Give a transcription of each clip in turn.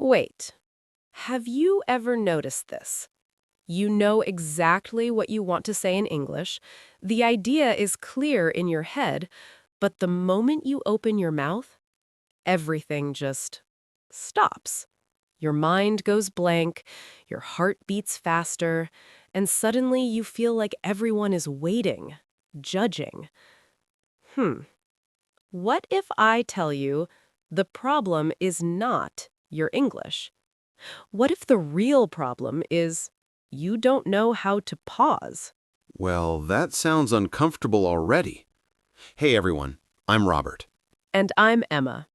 Wait, have you ever noticed this? You know exactly what you want to say in English. The idea is clear in your head, but the moment you open your mouth, everything just stops. Your mind goes blank, your heart beats faster, and suddenly you feel like everyone is waiting, judging. Hmm. What if I tell you the problem is not your English? What if the real problem is you don't know how to pause? Well, that sounds uncomfortable already. Hey everyone, I'm Robert. And I'm Emma.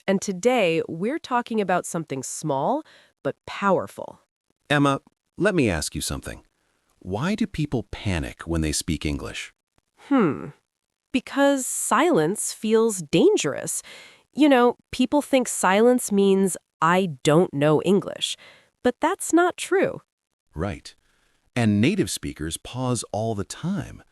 And today we're talking about something small but powerful. Emma, let me ask you something. Why do people panic when they speak English? Hmm. Because silence feels dangerous. You know, people think silence means I don't know English. But that's not true. Right. And native speakers pause all the time.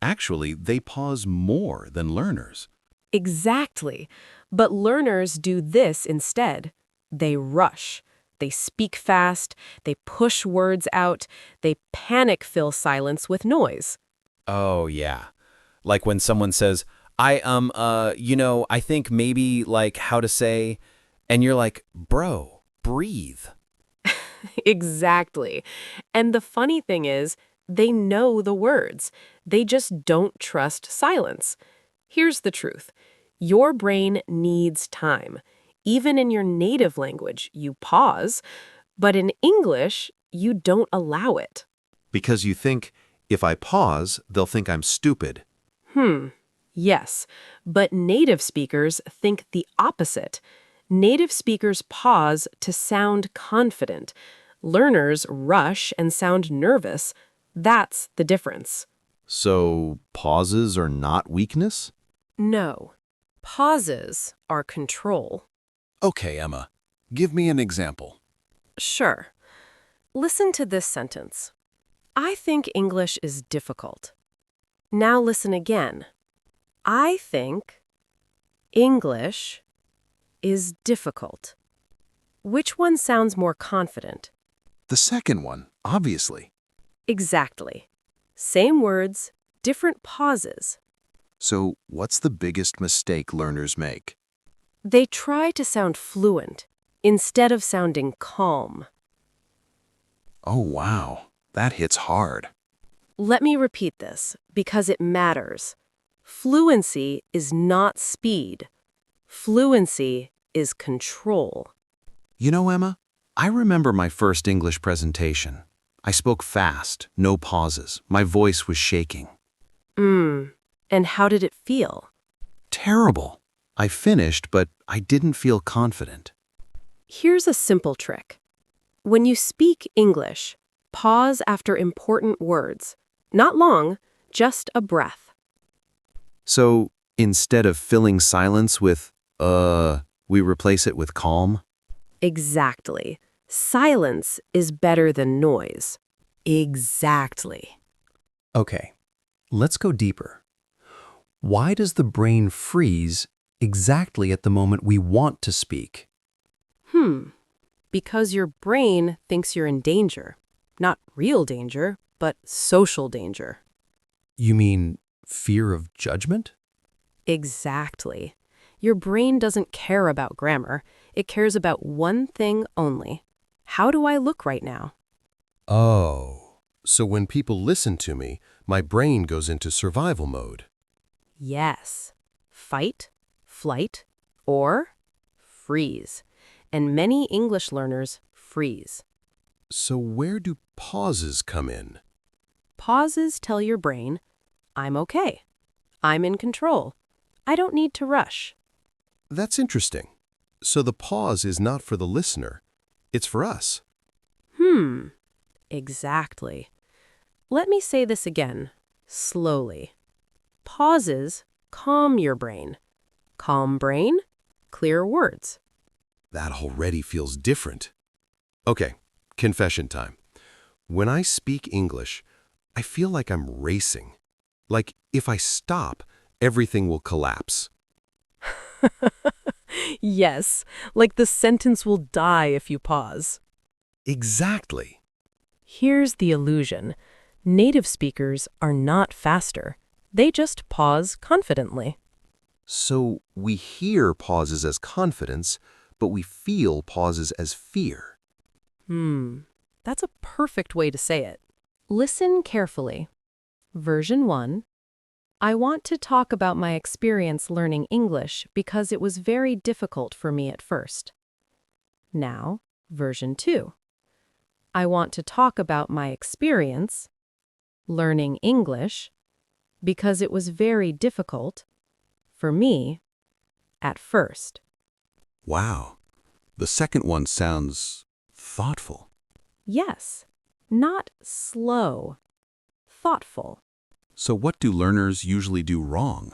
Actually, they pause more than learners. Exactly. But learners do this instead. They rush. They speak fast. They push words out. They panic-fill silence with noise. Oh, yeah. Like when someone says, I think maybe like how to say, and you're like, bro, breathe. Exactly. And the funny thing is, they know the words. They just don't trust silence. Here's the truth. Your brain needs time. Even in your native language, you pause, but in English, you don't allow it. Because you think, if I pause, they'll think I'm stupid. Yes, but native speakers think the opposite. Native speakers pause to sound confident. Learners rush and sound nervous. That's the difference. So pauses are not weakness? No. Pauses are control. Okay, Emma, give me an example. Sure. Listen to this sentence. I think English is difficult. Now listen again. I think English is difficult. Which one sounds more confident? The second one, obviously. Exactly. Same words, different pauses. So what's the biggest mistake learners make? They try to sound fluent instead of sounding calm. Oh, wow. That hits hard. Let me repeat this because it matters. Fluency is not speed. Fluency is control. You know, Emma, I remember my first English presentation. I spoke fast, no pauses. My voice was shaking. And how did it feel? Terrible. I finished, but I didn't feel confident. Here's a simple trick. When you speak English, pause after important words. Not long, just a breath. So instead of filling silence with, we replace it with calm? Exactly. Silence is better than noise. Exactly. Okay, let's go deeper. Why does the brain freeze exactly at the moment we want to speak? Because your brain thinks you're in danger. Not real danger, but social danger. You mean fear of judgment? Exactly. Your brain doesn't care about grammar. It cares about one thing only. How do I look right now? Oh, so when people listen to me, my brain goes into survival mode. Yes. Fight, flight, or freeze. And many English learners freeze. So where do pauses come in? Pauses tell your brain, I'm okay. I'm in control. I don't need to rush. That's interesting. So the pause is not for the listener, it's for us. Exactly. Let me say this again, slowly. Pauses calm your brain. Calm brain, clear words. That already feels different. Okay, confession time. When I speak English, I feel like I'm racing. Like if I stop, everything will collapse. Yes, like the sentence will die if you pause. Exactly. Here's the illusion. Native speakers are not faster. They just pause confidently. So we hear pauses as confidence, but we feel pauses as fear. That's a perfect way to say it. Listen carefully. Version 1. I want to talk about my experience learning English because it was very difficult for me at first. Now, version 2. I want to talk about my experience learning English because it was very difficult for me at first. Wow. The second one sounds thoughtful. Yes, not slow, thoughtful. So what do learners usually do wrong?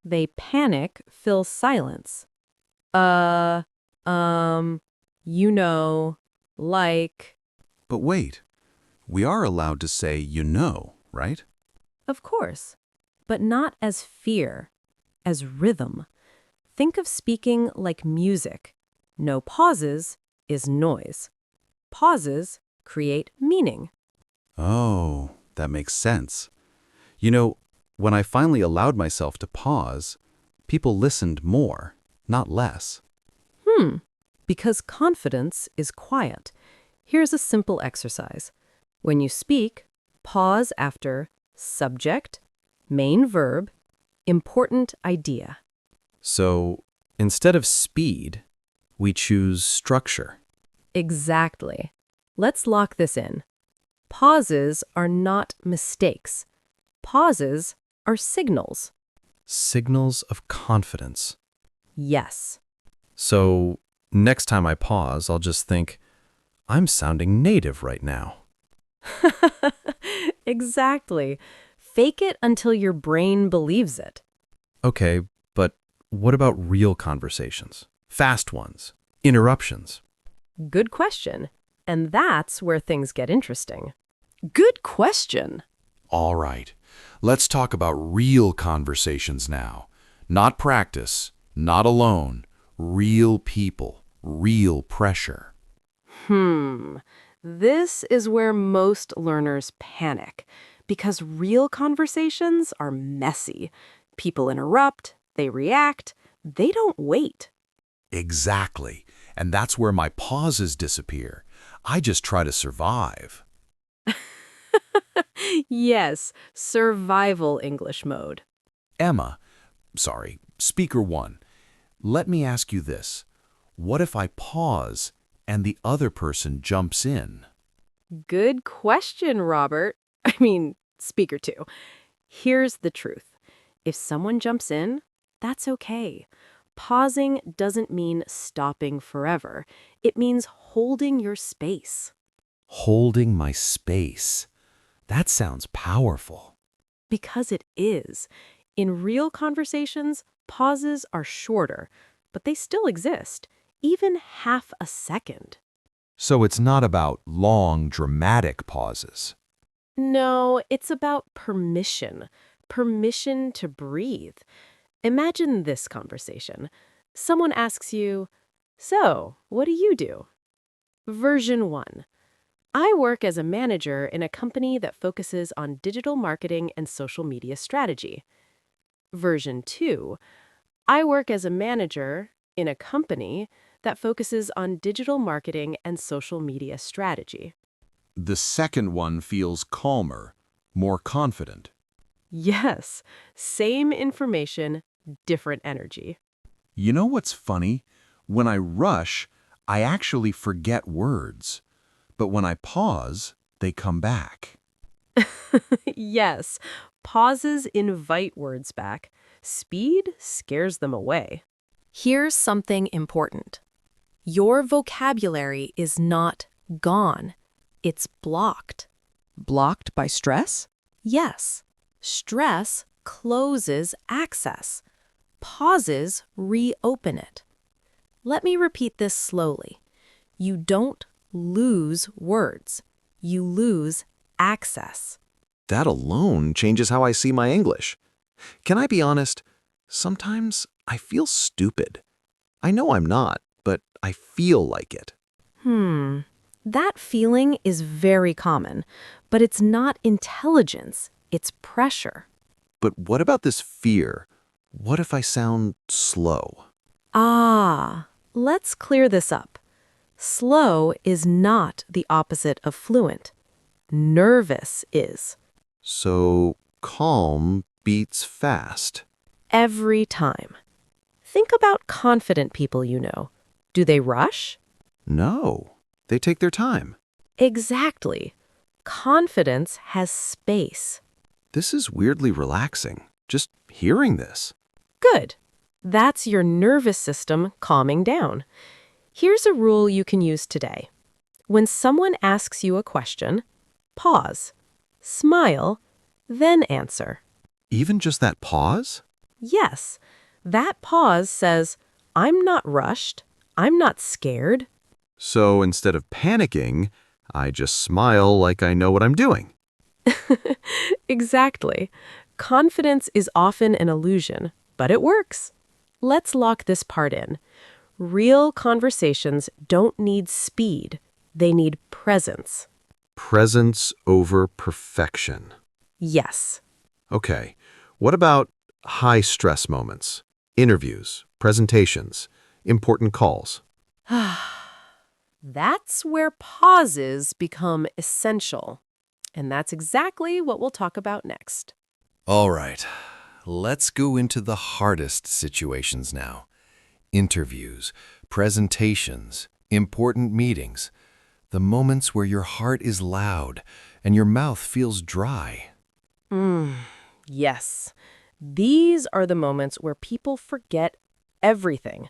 They panic, fill silence. Uh, you know, like, But wait, we are allowed to say you know, right? of course, but not as fear, as rhythm. Think of speaking like music. No pauses is noise. Pauses create meaning. Oh, that makes sense. You know, when I finally allowed myself to pause, people listened more, not less. Because confidence is quiet. Here's a simple exercise. When you speak, pause after subject, main verb, important idea. So instead of speed, we choose structure. Exactly. Let's lock this in. Pauses are not mistakes. Pauses are signals. Signals of confidence. Yes. So next time I pause, I'll just think, I'm sounding native right now. Exactly. Fake it until your brain believes it. Okay, but what about real conversations? Fast ones, interruptions. Good question. And that's where things get interesting. Good question. All right, let's talk about real conversations now. Not practice, not alone, real people, real pressure. This is where most learners panic because real conversations are messy. People interrupt, they react, they don't wait. Exactly, and that's where my pauses disappear. I just try to survive. Yes, survival English mode. Emma, sorry, speaker one, let me ask you this. What if I pause and the other person jumps in? Good question, Robert. I mean, speaker two. Here's the truth. If someone jumps in, that's okay. Pausing doesn't mean stopping forever. It means holding your space. Holding my space. That sounds powerful. Because it is. In real conversations, pauses are shorter, but they still exist, even half a second. So it's not about long, dramatic pauses. No, it's about permission. Permission to breathe. Imagine this conversation. Someone asks you, "So, what do you do?" Version 1. I work as a manager in a company that focuses on digital marketing and social media strategy. Version 2. I work as a manager in a company that focuses on digital marketing and social media strategy. The second one feels calmer, more confident. Yes, same information, different energy. You know what's funny? When I rush, I actually forget words. But when I pause, they come back. Yes, pauses invite words back. Speed scares them away. Here's something important. Your vocabulary is not gone. It's blocked. Blocked by stress? Yes, stress closes access. Pauses reopen it. Let me repeat this slowly. You don't lose words. You lose access. That alone changes how I see my English. Can I be honest? Sometimes I feel stupid. I know I'm not, but I feel like it. That feeling is very common, but it's not intelligence, it's pressure. But what about this fear? What if I sound slow? Let's clear this up. Slow is not the opposite of fluent. Nervous is. So calm beats fast. Every time. Think about confident people you know. Do they rush? No, they take their time. Exactly. Confidence has space. This is weirdly relaxing, just hearing this. Good. That's your nervous system calming down. Here's a rule you can use today. When someone asks you a question, pause, smile, then answer. Even just that pause? Yes, that pause says, I'm not rushed, I'm not scared. So instead of panicking, I just smile like I know what I'm doing. Exactly. Confidence is often an illusion, but it works. Let's lock this part in. Real conversations don't need speed, they need presence. Presence over perfection. Yes. Okay, what about high stress moments? Interviews, presentations, important calls. That's where pauses become essential. And that's exactly what we'll talk about next. All right, let's go into the hardest situations now. Interviews, presentations, important meetings. The moments where your heart is loud and your mouth feels dry. Yes. These are the moments where people forget everything.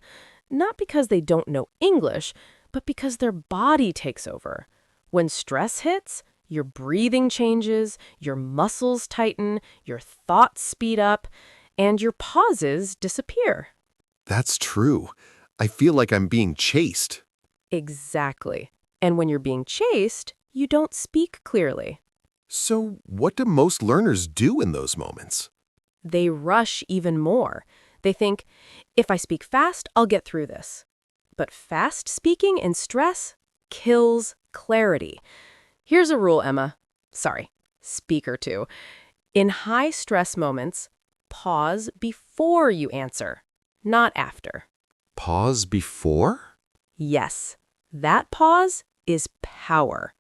Not because they don't know English, but because their body takes over. When stress hits, your breathing changes, your muscles tighten, your thoughts speed up, and your pauses disappear. That's true. I feel like I'm being chased. Exactly. And when you're being chased, you don't speak clearly. So what do most learners do in those moments? They rush even more. They think, if I speak fast, I'll get through this. But fast speaking in stress kills clarity. Here's a rule, Emma. Sorry, speaker too. In high stress moments, pause before you answer, not after. Pause before? Yes, that pause is power.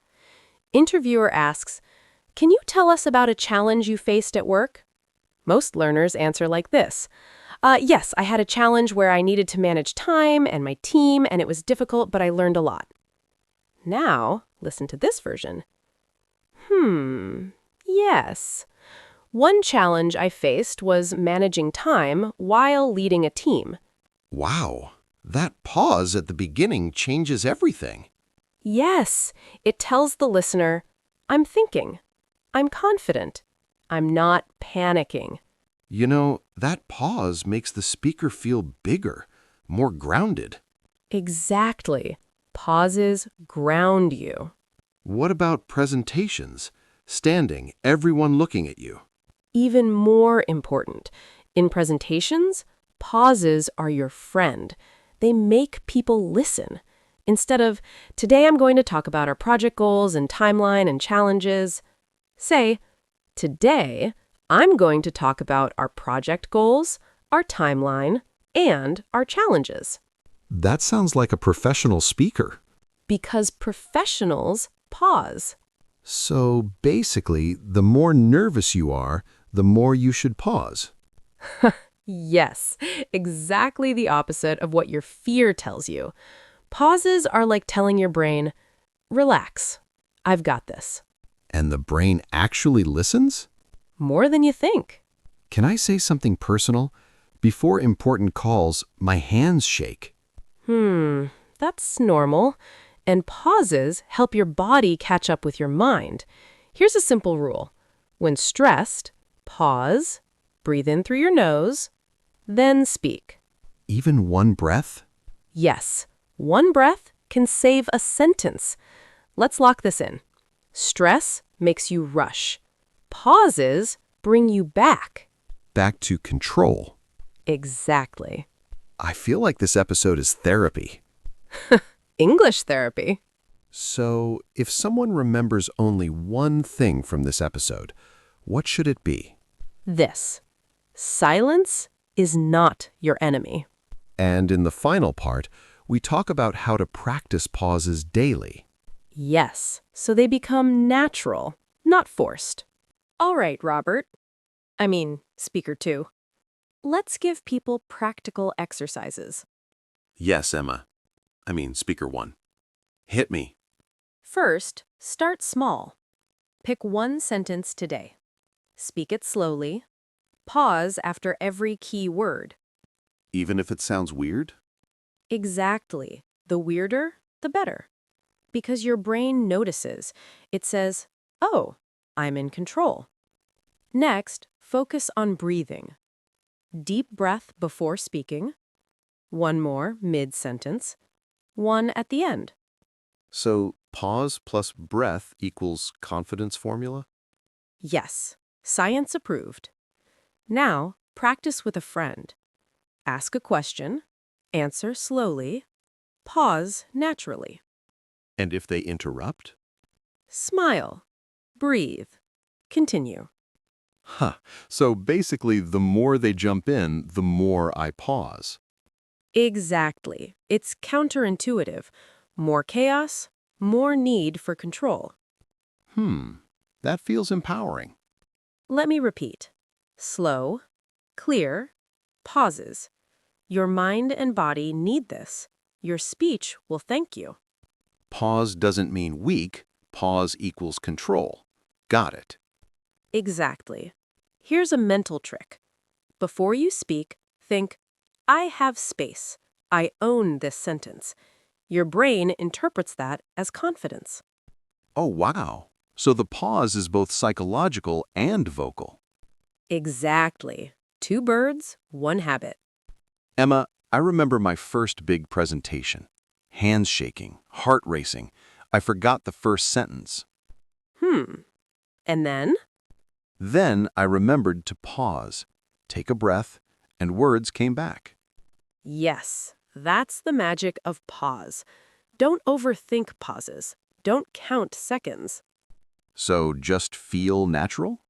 Interviewer asks, can you tell us about a challenge you faced at work? Most learners answer like this. Yes, I had a challenge where I needed to manage time and my team, and it was difficult, but I learned a lot. Now, listen to this version. Yes. One challenge I faced was managing time while leading a team. Wow, that pause at the beginning changes everything. Yes, it tells the listener, I'm thinking, I'm confident, I'm not panicking. You know, that pause makes the speaker feel bigger, more grounded. Exactly. Pauses ground you. What about presentations? Standing, everyone looking at you. Even more important, in presentations, pauses are your friend. They make people listen. Instead of, today I'm going to talk about our project goals and timeline and challenges, say, today I'm going to talk about our project goals, our timeline, and our challenges. That sounds like a professional speaker. Because professionals pause. So basically, the more nervous you are, the more you should pause. Yes, exactly the opposite of what your fear tells you. Pauses are like telling your brain, relax, I've got this. And the brain actually listens? More than you think. Can I say something personal? Before important calls, my hands shake. That's normal. And pauses help your body catch up with your mind. Here's a simple rule. When stressed, pause, breathe in through your nose, then speak. Even one breath? Yes, one breath can save a sentence. Let's lock this in. Stress makes you rush. Pauses bring you back. Back to control. Exactly. I feel like this episode is therapy. English therapy. So, if someone remembers only one thing from this episode, what should it be? This. Silence is not your enemy. And in the final part, we talk about how to practice pauses daily. Yes, so they become natural, not forced. All right, Robert. Speaker 2. Let's give people practical exercises. Yes, Emma. Speaker 1. Hit me. First, start small. Pick one sentence today. Speak it slowly. Pause after every key word. Even if it sounds weird? Exactly. The weirder, the better. Because your brain notices. It says, oh, I'm in control. Next, focus on breathing. Deep breath before speaking. One more mid-sentence. One at the end. So, pause plus breath equals confidence formula? Yes, science approved. Now, practice with a friend. Ask a question. Answer slowly. Pause naturally. And if they interrupt? Smile. Breathe. Continue. Huh. So basically, the more they jump in, the more I pause. Exactly. It's counterintuitive. More chaos, more need for control. That feels empowering. Let me repeat. Slow, clear, pauses. Your mind and body need this. Your speech will thank you. Pause doesn't mean weak. Pause equals control. Got it. Exactly. Here's a mental trick. Before you speak, think, I have space. I own this sentence. Your brain interprets that as confidence. Oh, wow. So the pause is both psychological and vocal. Exactly. Two birds, one habit. Emma, I remember my first big presentation. Hands shaking, heart racing. I forgot the first sentence. And then? Then I remembered to pause, take a breath, and words came back. Yes, that's the magic of pause. Don't overthink pauses. Don't count seconds. So just feel natural?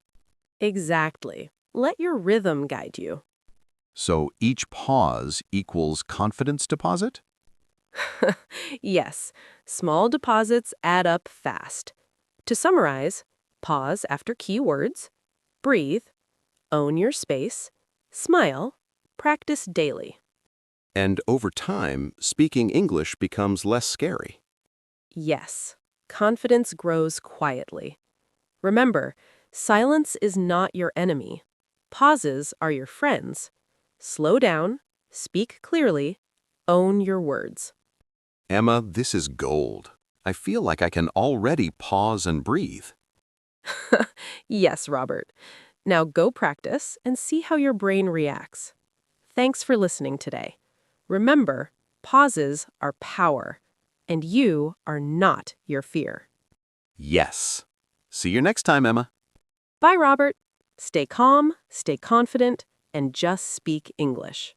Exactly. Let your rhythm guide you. So each pause equals confidence deposit? Yes, small deposits add up fast. To summarize, pause after key words, breathe, own your space, smile, practice daily. And over time, speaking English becomes less scary. Yes, confidence grows quietly. Remember, silence is not your enemy. Pauses are your friends. Slow down, speak clearly, own your words. Emma, this is gold. I feel like I can already pause and breathe. Yes, Robert. Now go practice and see how your brain reacts. Thanks for listening today. Remember, pauses are power, and you are not your fear. Yes. See you next time, Emma. Bye, Robert. Stay calm, stay confident, and just speak English.